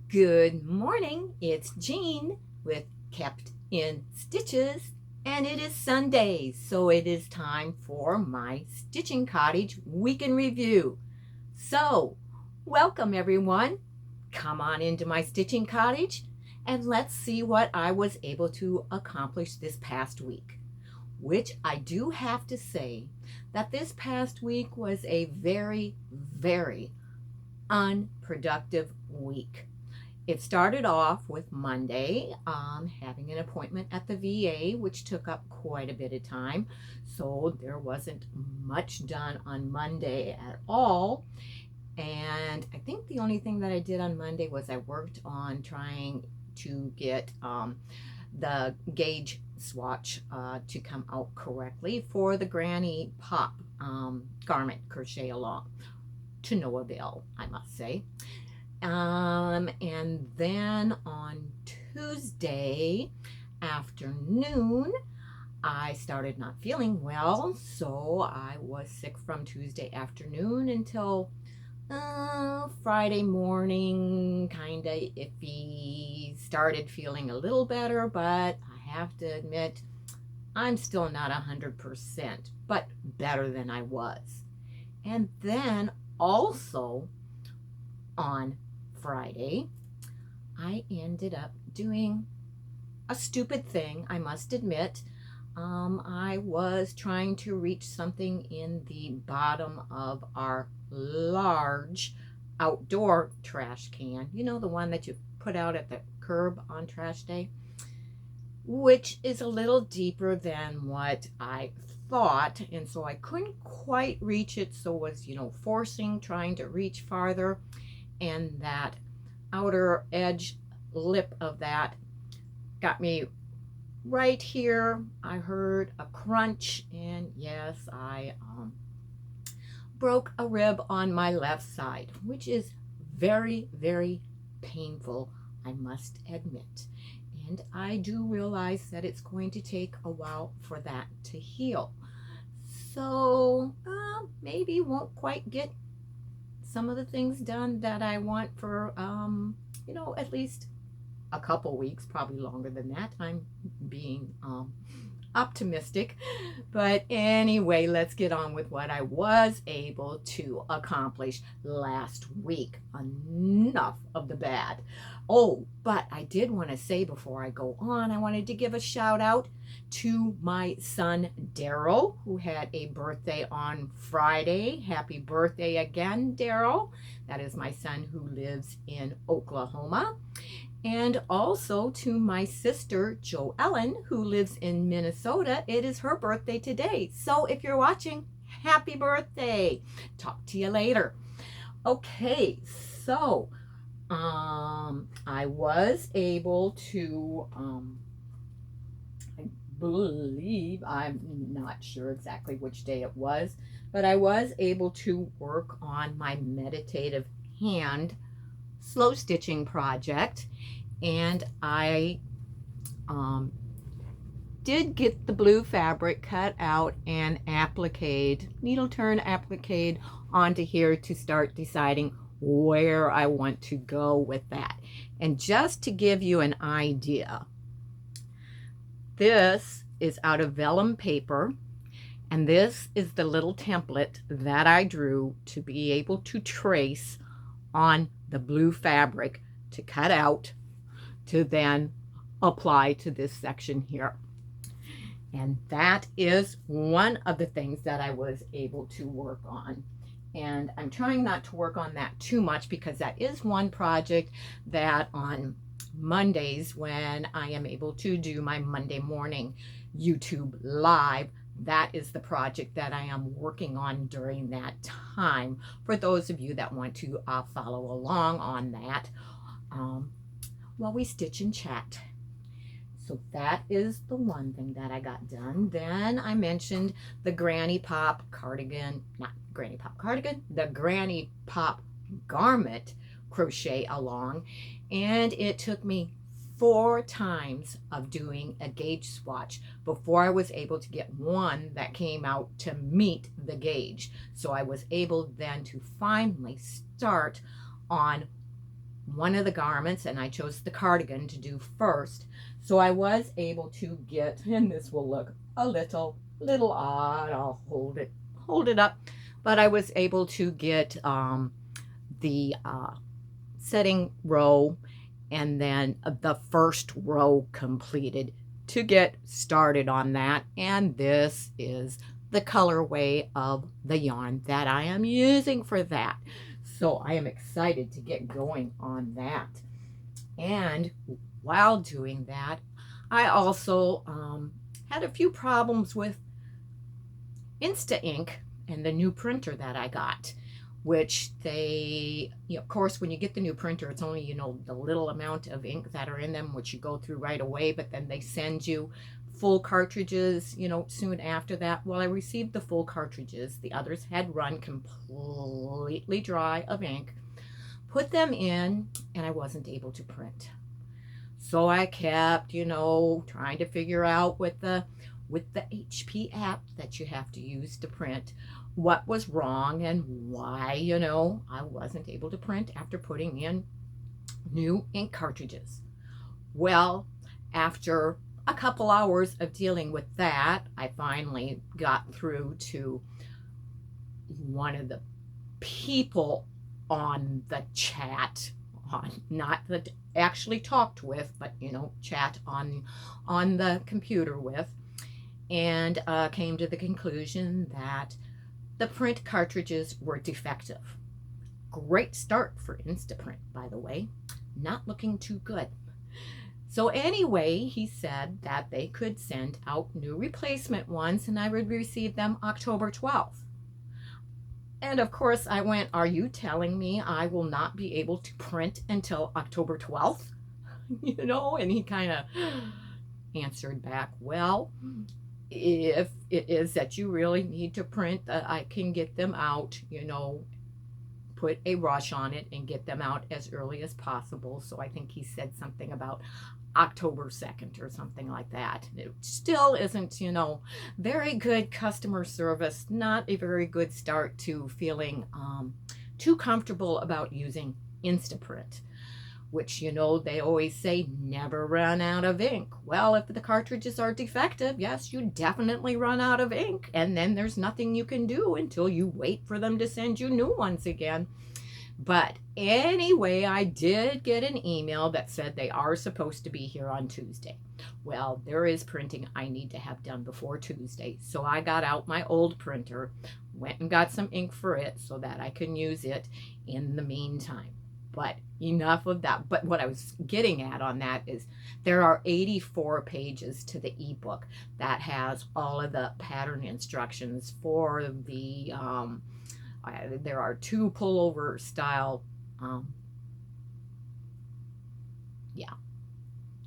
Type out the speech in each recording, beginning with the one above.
Good morning, it's Jean with Kept in Stitches, and it is Sunday, so it is time for my Stitching Cottage Week in Review. So, welcome everyone. Come on into my Stitching Cottage and let's see what I was able to accomplish this past week. Which I do have to say that this past week was a very unproductive week. It started off with Monday, having an appointment at the VA, which took up quite a bit of time. So there wasn't much done on Monday at all. And I think the only thing that I did on Monday was I worked on trying to get the gauge swatch to come out correctly for the Granny Pop garment crochet along, to no avail, I must say. And then on Tuesday afternoon, I started not feeling well, so I was sick from Tuesday afternoon until Friday morning, kind of iffy. Started feeling a little better, but I have to admit, I'm still not 100%, but better than I was. And then also on Friday, I ended up doing a stupid thing, I must admit. I was trying to reach something in the bottom of our large outdoor trash can. You know, the one that you put out at the curb on trash day, which is a little deeper than what I thought. And so I couldn't quite reach it. So was, trying to reach farther. And that outer edge lip of that got me right here. I heard a crunch, and yes, I broke a rib on my left side, which is very painful, I must admit. And I do realize that it's going to take a while for that to heal. So maybe won't quite get some of the things done that I want for, at least a couple weeks, probably longer than that. I'm being optimistic. But anyway, let's get on with what I was able to accomplish last week. Enough of the bad. Oh, but I did want to say before I go on, I wanted to give a shout out to my son Daryl, who had a birthday on Friday. Happy birthday again, Daryl. That is my son who lives in Oklahoma. And also to my sister, Joellen, who lives in Minnesota. It is her birthday today. So if you're watching, happy birthday. Talk to you later. Okay, so I was able to, I believe, I'm not sure exactly which day it was, but I was able to work on my meditative hand slow stitching project, and I did get the blue fabric cut out and appliqued, needle turn appliqued onto here to start deciding where I want to go with that. And just to give you an idea, this is out of vellum paper, and this is the little template that I drew to be able to trace on the blue fabric to cut out to then apply to this section here. And that is one of the things that I was able to work on. And I'm trying not to work on that too much because that is one project that on Mondays, when I am able to do my Monday morning YouTube live, that is the project that I am working on during that time. For those of you that want to follow along on that while we stitch and chat. So that is the one thing that I got done. Then I mentioned the Granny Pop cardigan, not Granny Pop cardigan, the Granny Pop garment crochet along. And it took me 4 times of doing a gauge swatch before I was able to get one that came out to meet the gauge. So I was able then to finally start on one of the garments, and I chose the cardigan to do first. So I was able to get, and this will look a little odd, I'll hold it up, but I was able to get the setting row and then the first row completed to get started on that. And this is the colorway of the yarn that I am using for that. So I am excited to get going on that. And while doing that, I also had a few problems with Insta Ink and the new printer that I got, which they, of course, when you get the new printer, it's only, the little amount of ink that are in them, which you go through right away, but then they send you full cartridges, soon after that. Well, I received the full cartridges. The others had run completely dry of ink. Put them in, and I wasn't able to print. So I kept, trying to figure out with the HP app that you have to use to print what was wrong and why, I wasn't able to print after putting in new ink cartridges. Well, after a couple hours of dealing with that, I finally got through to one of the people on the chat, not that actually talked with, but chat on the computer with, and came to the conclusion that the print cartridges were defective. Great start for Instaprint, by the way. Not looking too good. So anyway, he said that they could send out new replacement ones and I would receive them October 12th. And of course I went, are you telling me I will not be able to print until October 12th? And he kind of answered back, well, if it is that you really need to print, I can get them out, put a rush on it and get them out as early as possible. So I think he said something about October 2nd or something like that. It still isn't, very good customer service, not a very good start to feeling too comfortable about using Instaprint, which, they always say never run out of ink. Well, if the cartridges are defective, yes, you definitely run out of ink, and then there's nothing you can do until you wait for them to send you new ones again. But anyway, I did get an email that said they are supposed to be here on Tuesday. Well, there is printing I need to have done before Tuesday, so I got out my old printer, went and got some ink for it so that I can use it in the meantime. But enough of that. But what I was getting at on that is there are 84 pages to the ebook that has all of the pattern instructions for the, there are 2 pullover style,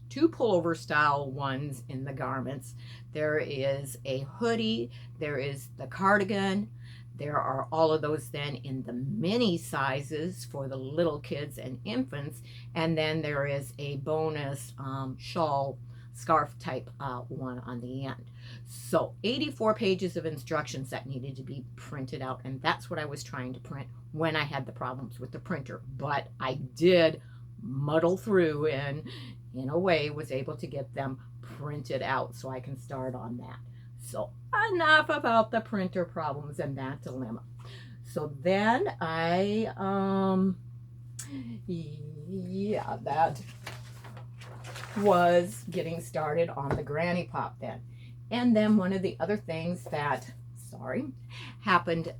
2 pullover style ones in the garments. There is a hoodie, there is the cardigan. There are all of those then in the mini sizes for the little kids and infants. And then there is a bonus shawl scarf type one on the end. So 84 pages of instructions that needed to be printed out. And that's what I was trying to print when I had the problems with the printer. But I did muddle through and in a way was able to get them printed out so I can start on that. So enough about the printer problems and that dilemma. So then I, that was getting started on the granny pop then. And then one of the other things that, happened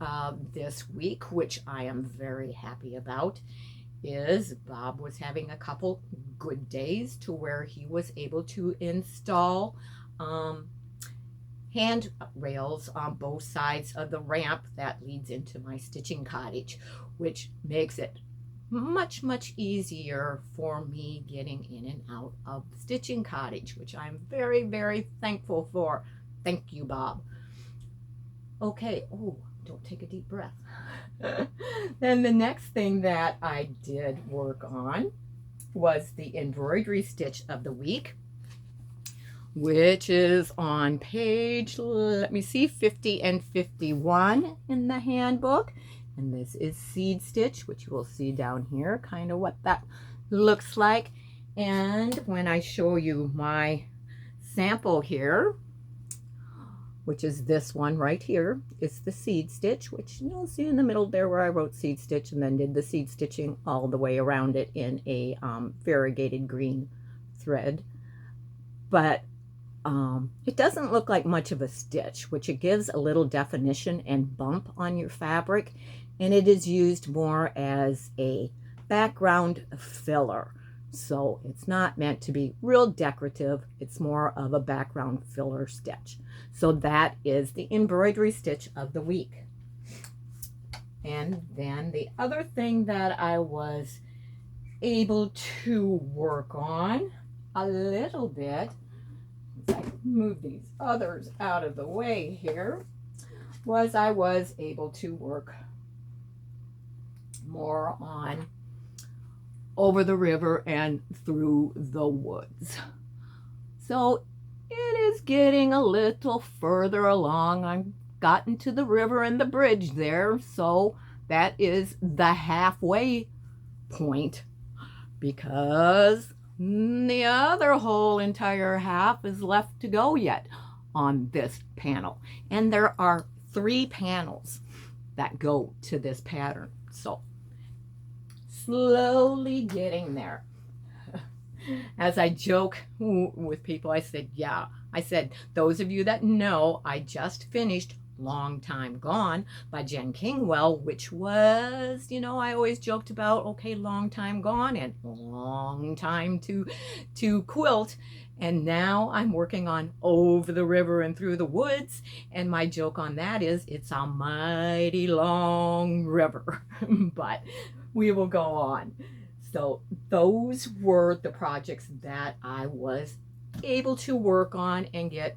this week, which I am very happy about, is Bob was having a couple good days to where he was able to install hand rails on both sides of the ramp that leads into my stitching cottage, which makes it much easier for me getting in and out of the stitching cottage, which I'm very thankful for. Thank you, Bob. Okay, don't take a deep breath. Then the next thing that I did work on was the embroidery stitch of the week, which is on page, let me see, 50 and 51 in the handbook. And this is seed stitch, which you will see down here, kind of what that looks like. And when I show you my sample here, which is this one right here, is the seed stitch, which you'll see in the middle there where I wrote seed stitch and then did the seed stitching all the way around it in a variegated green thread. But it doesn't look like much of a stitch, which it gives a little definition and bump on your fabric, and it is used more as a background filler. So it's not meant to be real decorative, it's more of a background filler stitch. So that is the embroidery stitch of the week. And then the other thing that I was able to work on a little bit, as I move these others out of the way here, was I was able to work more on over the river and through the woods. So it is getting a little further along. I've gotten to the river and the bridge there, so that is the halfway point, because the other whole entire half is left to go yet on this panel. And there are 3 panels that go to this pattern. So slowly getting there. As I joke with people, I said, those of you that know, I just finished Long Time Gone by Jen Kingwell, which was, I always joked about, okay, long time gone and long time to quilt. And now I'm working on Over the River and Through the Woods. And my joke on that is it's a mighty long river, but we will go on. So those were the projects that I was able to work on and get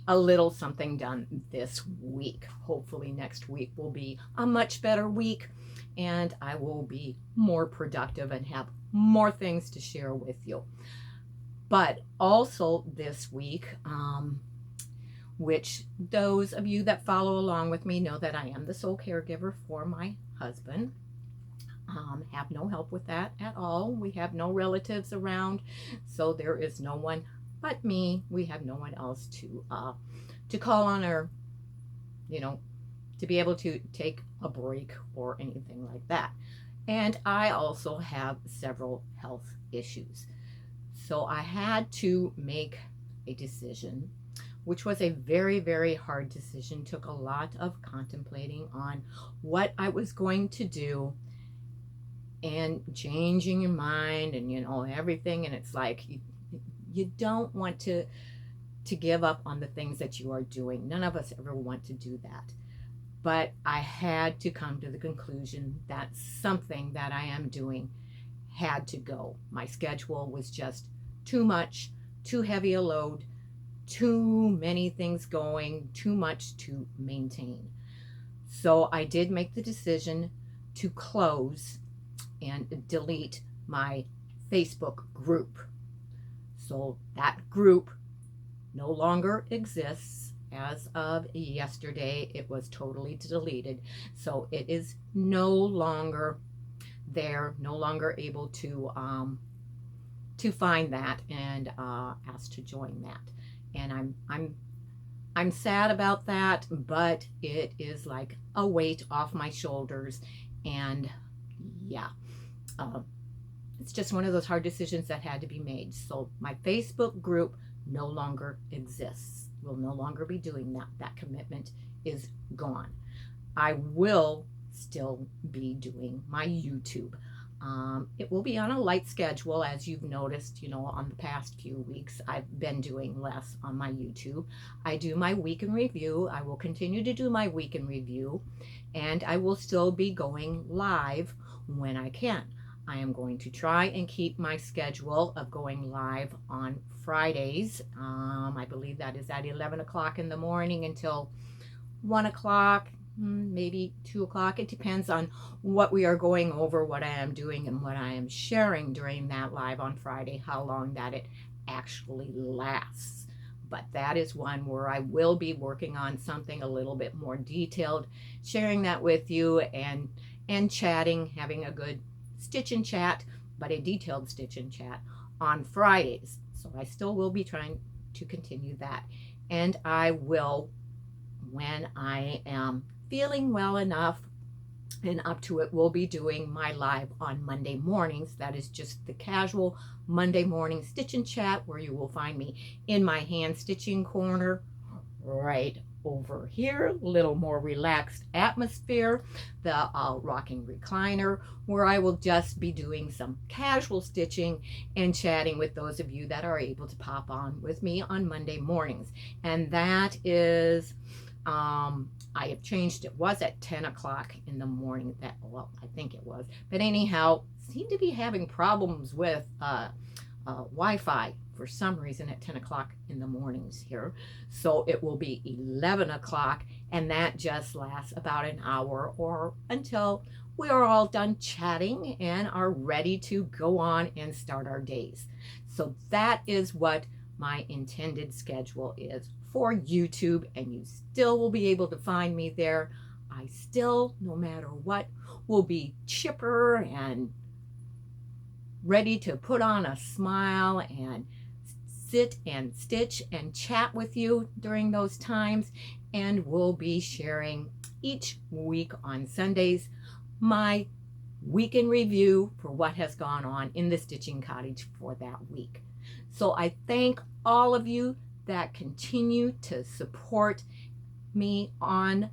a little something done this week. Hopefully next week will be a much better week and I will be more productive and have more things to share with you. But also this week, which those of you that follow along with me know that I am the sole caregiver for my husband. Have no help with that at all. We have no relatives around, so there is no one but me. We have no one else to call on, or to be able to take a break or anything like that. And I also have several health issues, so I had to make a decision, which was a very, very hard decision. Took a lot of contemplating on what I was going to do and changing your mind and everything. And it's like you don't want to give up on the things that you are doing. None of us ever want to do that, but I had to come to the conclusion that something that I am doing had to go. My schedule was just too much, too heavy a load, too many things going, too much to maintain. So I did make the decision to close and delete my Facebook group. So that group no longer exists. As of yesterday, it was totally deleted. So it is no longer there, no longer able to find that and ask to join that. And I'm sad about that, but it is like a weight off my shoulders. And yeah, it's just one of those hard decisions that had to be made. So my Facebook group no longer exists. We'll no longer be doing that. That commitment is gone. I will still be doing my YouTube. It will be on a light schedule, as you've noticed, on the past few weeks. I've been doing less on my YouTube. I do my week in review. I will continue to do my week in review, and I will still be going live when I can. I am going to try and keep my schedule of going live on Fridays. I believe that is at 11 o'clock in the morning until 1 o'clock, maybe 2 o'clock. It depends on what we are going over, what I am doing, and what I am sharing during that live on Friday, how long that it actually lasts. But that is one where I will be working on something a little bit more detailed, sharing that with you, and and chatting, having a good stitch and chat, but a detailed stitch and chat on Fridays. So I still will be trying to continue that. And I will, when I am feeling well enough and up to it, we'll be doing my live on Monday mornings. That is just the casual Monday morning stitch and chat, where you will find me in my hand stitching corner right over here, a little more relaxed atmosphere, the rocking recliner, where I will just be doing some casual stitching and chatting with those of you that are able to pop on with me on Monday mornings. And that is I have changed. It was at 10 o'clock in the morning. Well, I think it was. But anyhow, seem to be having problems with Wi-Fi for some reason at 10 o'clock in the mornings here. So it will be 11 o'clock, and that just lasts about an hour or until we are all done chatting and are ready to go on and start our days. So that is what my intended schedule is for YouTube, and you still will be able to find me there. I still, no matter what, will be chipper and ready to put on a smile and sit and stitch and chat with you during those times. And we'll be sharing each week on Sundays my week in review for what has gone on in the Stitching Cottage for that week. So I thank all of you that continue to support me on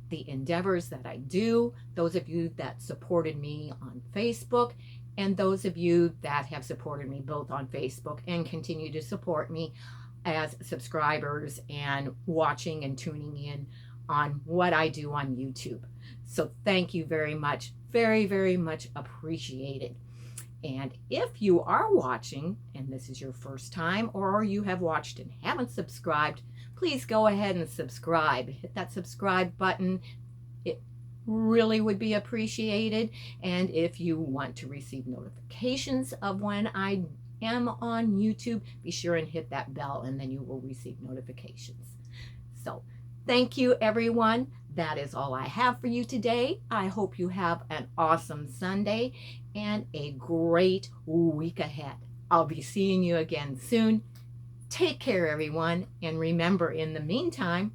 the endeavors that I do, those of you that supported me on Facebook, and those of you that have supported me both on Facebook and continue to support me as subscribers and watching and tuning in on what I do on YouTube. So thank you very much. Very, very much appreciated. And if you are watching and this is your first time, or you have watched and haven't subscribed, please go ahead and subscribe. Hit that subscribe button. It really would be appreciated. And if you want to receive notifications of when I am on YouTube, be sure and hit that bell, and then you will receive notifications. So thank you, everyone. That is all I have for you today. I hope you have an awesome Sunday and a great week ahead. I'll be seeing you again soon. Take care, everyone. And remember, in the meantime,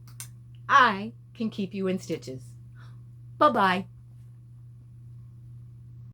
I can keep you in stitches. Bye-bye.